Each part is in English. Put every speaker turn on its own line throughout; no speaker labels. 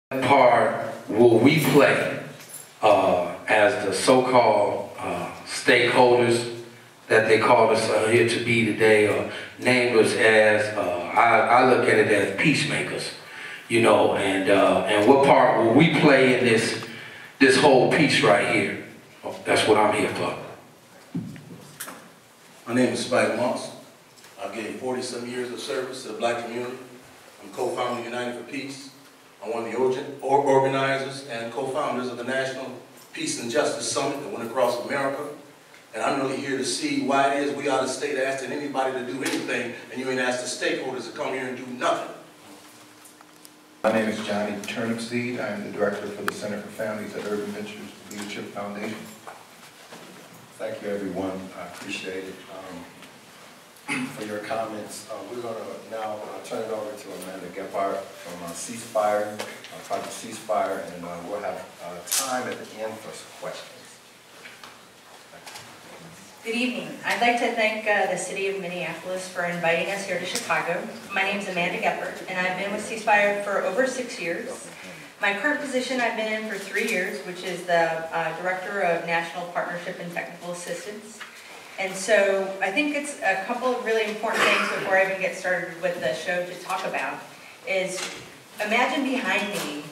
Part will we play as the so-called stakeholders that they call us here to be today, or named us as, I look at it as peacemakers, you know, and what part will we play in this whole piece right here? That's what I'm here for.
My name is Spike Moss. I've gained 40-some years of service to the black community. I'm co-founder of United for Peace. I'm one of the organizers and co-founders of the National Peace and Justice Summit that went across America. And I'm really here to see why it is we out of state asking anybody to do anything, and you ain't asked the stakeholders to come here and do nothing.
My name is Johnny Turnipseed. I am the director for the Center for Families at Urban Ventures Leadership Foundation.
Thank you, everyone. I appreciate it for your comments. We're going to now turn it over to Amanda Gephardt from CeaseFire, Project CeaseFire, and we'll have time at the end for some questions.
Good evening. I'd like to thank the City of Minneapolis for inviting us here to Chicago. My name is Amanda Gephardt, and I've been with CeaseFire for over 6 years. My current position I've been in for 3 years, which is the Director of National Partnership and Technical Assistance. And so I think it's a couple of really important things before I even get started with the show to talk about is imagine behind me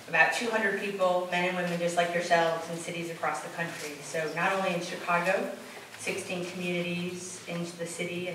about 200 people, men and women just like yourselves, in cities across the country. So not only in Chicago, 16 communities in the city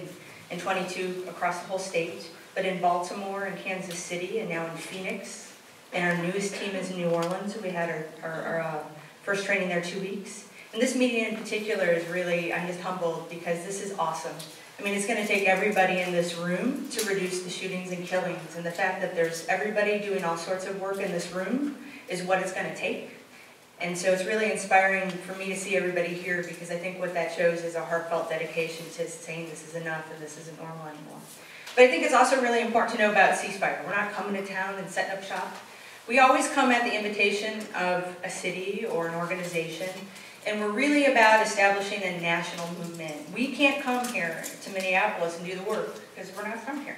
and 22 across the whole state, but in Baltimore and Kansas City and now in Phoenix. And our newest team is in New Orleans. We had our first training there 2 weeks. And this meeting in particular is really, I'm just humbled because this is awesome. I mean, it's going to take everybody in this room to reduce the shootings and killings. And the fact that there's everybody doing all sorts of work in this room is what it's going to take. And so it's really inspiring for me to see everybody here because I think what that shows is a heartfelt dedication to saying this is enough and this isn't normal anymore. But I think it's also really important to know about CeaseFire. We're not coming to town and setting up shop. We always come at the invitation of a city or an organization. And we're really about establishing a national movement. We can't come here to Minneapolis and do the work because we're not from here.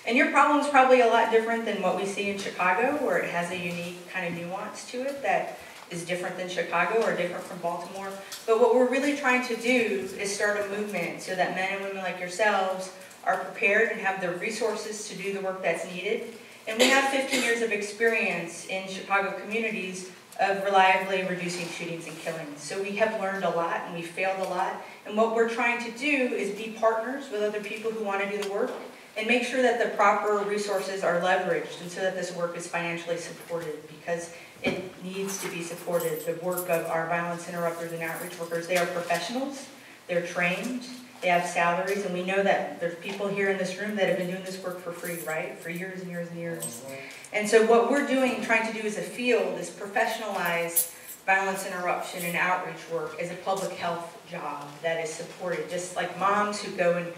And your problem's probably a lot different than what we see in Chicago, where it has a unique kind of nuance to it that is different than Chicago or different from Baltimore. But what we're really trying to do is start a movement so that men and women like yourselves are prepared and have the resources to do the work that's needed. And we have 15 years of experience in Chicago communities of reliably reducing shootings and killings. So we have learned a lot and we failed a lot. And what we're trying to do is be partners with other people who want to do the work and make sure that the proper resources are leveraged and so that this work is financially supported because it needs to be supported. The work of our violence interrupters and outreach workers, they are professionals, they're trained, they have salaries, and we know that there's people here in this room that have been doing this work for free, right? For years and years and years. And so what we're doing, trying to do as a field, is professionalize violence interruption and outreach work as a public health job that is supported. Just like moms who go and,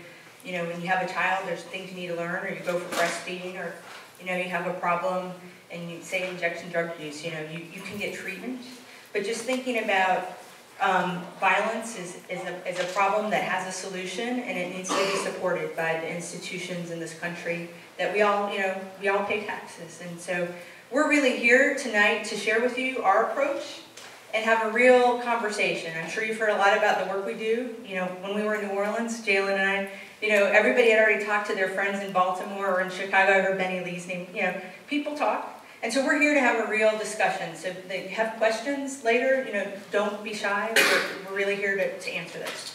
you know, when you have a child, there's things you need to learn, or you go for breastfeeding, or, you know, you have a problem and you say injection drug use, you know, you can get treatment. But just thinking about violence is a problem that has a solution, and it needs to be supported by the institutions in this country that we all, you know, we all pay taxes. And so we're really here tonight to share with you our approach and have a real conversation. I'm sure you've heard a lot about the work we do. You know, when we were in New Orleans, Jalen and I, you know, everybody had already talked to their friends in Baltimore or in Chicago. I heard Benny Lee's name. You know, people talk. And so we're here to have a real discussion. So if they have questions later, you know, don't be shy. We're really here to answer those.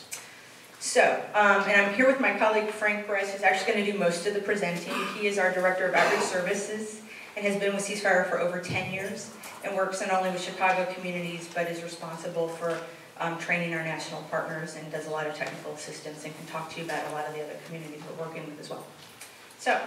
So, and I'm here with my colleague Frank Perez, who's actually going to do most of the presenting. He is our Director of Outreach Services and has been with CeaseFire for over 10 years and works not only with Chicago communities, but is responsible for training our national partners and does a lot of technical assistance and can talk to you about a lot of the other communities we're working with as well. So,